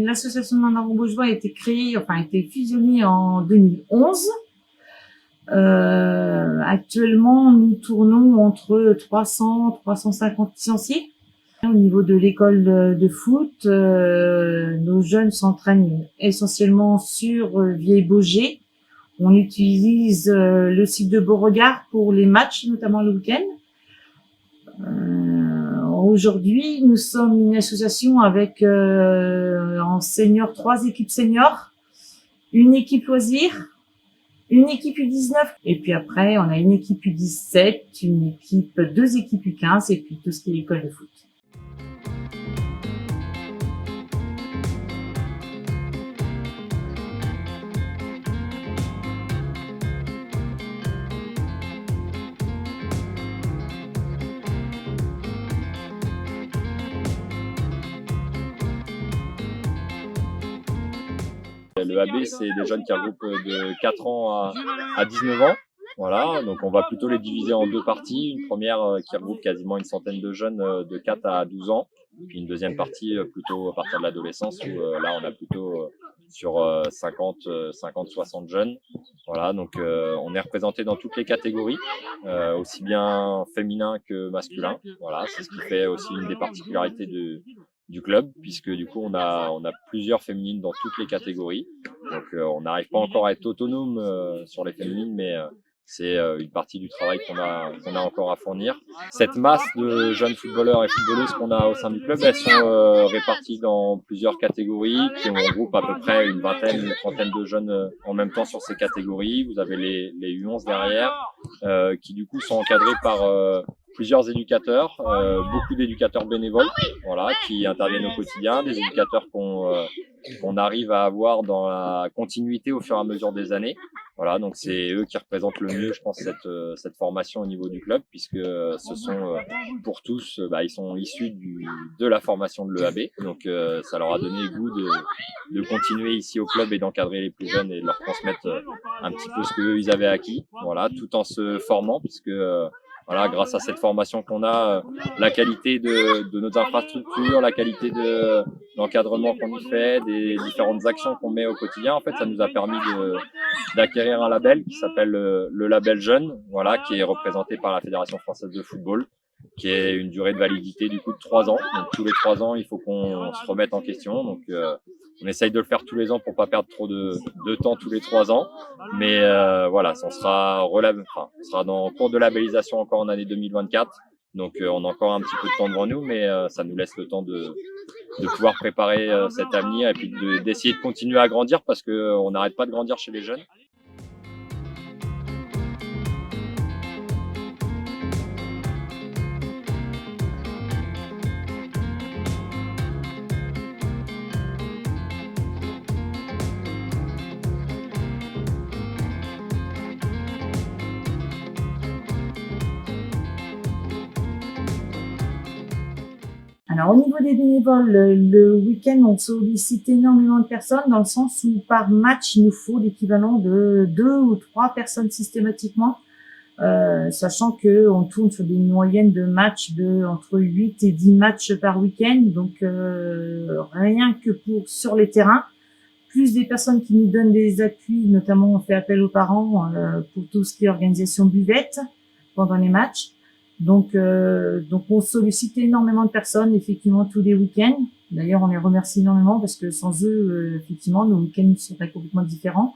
L'association Marne-Armor-Baugeois a été créée, enfin, a été fusionnée en 2011. Actuellement, nous tournons entre 300-350 licenciés. Au niveau de l'école de foot, nos jeunes s'entraînent essentiellement sur Vieille-Baugé. On utilise le site de Beauregard pour les matchs, notamment le week-end. Aujourd'hui, nous sommes une association avec en senior 3 équipes seniors, une équipe loisir, une équipe U19 et puis après on a une équipe U17, deux équipes U15 et puis tout ce qui est école de foot. Le AB, c'est des jeunes qui regroupent de 4 ans à 19 ans. Voilà, donc on va plutôt les diviser en deux parties. Une première qui regroupe quasiment une centaine de jeunes de 4 à 12 ans. Puis une deuxième partie plutôt à partir de l'adolescence où là on a plutôt sur 50-60 jeunes. Voilà, donc on est représenté dans toutes les catégories, aussi bien féminin que masculin. Voilà, c'est ce qui fait aussi une des particularités du club, puisque du coup on a plusieurs féminines dans toutes les catégories. Donc on n'arrive pas encore à être autonome sur les féminines, mais c'est une partie du travail qu'on a encore à fournir. Cette masse de jeunes footballeurs et footballeuses qu'on a au sein du club, elles sont réparties dans plusieurs catégories, qui regroupent à peu près une vingtaine, une trentaine de jeunes en même temps sur ces catégories. Vous avez les U11 derrière, qui du coup sont encadrés par plusieurs éducateurs, beaucoup d'éducateurs bénévoles, voilà, qui interviennent au quotidien, des éducateurs qu'on arrive à avoir dans la continuité au fur et à mesure des années. Voilà, donc c'est eux qui représentent le mieux, je pense, cette formation au niveau du club, puisque ce sont pour tous, ils sont issus de la formation de l'EAB, donc ça leur a donné le goût de continuer ici au club et d'encadrer les plus jeunes et de leur transmettre un petit peu ce qu'eux ils avaient acquis, voilà, tout en se formant, puisque voilà, grâce à cette formation qu'on a, la qualité de nos infrastructures, la qualité de l'encadrement qu'on y fait, des différentes actions qu'on met au quotidien, en fait, ça nous a permis d'acquérir un label qui s'appelle le label jeune, voilà, qui est représenté par la Fédération française de football, qui est une durée de validité du coup de 3 ans. Donc tous les 3 ans, il faut qu'on se remette en question. Donc on essaye de le faire tous les ans pour pas perdre trop de temps tous les 3 ans. Mais voilà, on sera dans le cours de labellisation encore en année 2024. Donc on a encore un petit peu de temps devant nous, mais ça nous laisse le temps de pouvoir préparer cet avenir et puis d'essayer de continuer à grandir, parce qu'on n'arrête pas de grandir chez les jeunes. Alors, au niveau des bénévoles, le week-end, on sollicite énormément de personnes dans le sens où par match, il nous faut l'équivalent de 2 ou 3 personnes systématiquement, sachant que on tourne sur des moyennes de matchs entre 8 et 10 matchs par week-end, donc rien que sur les terrains, plus des personnes qui nous donnent des appuis, notamment on fait appel aux parents pour tout ce qui est organisation buvette pendant les matchs. Donc on sollicite énormément de personnes, effectivement, tous les week-ends. D'ailleurs, on les remercie énormément parce que sans eux, effectivement, nos week-ends seraient complètement différents.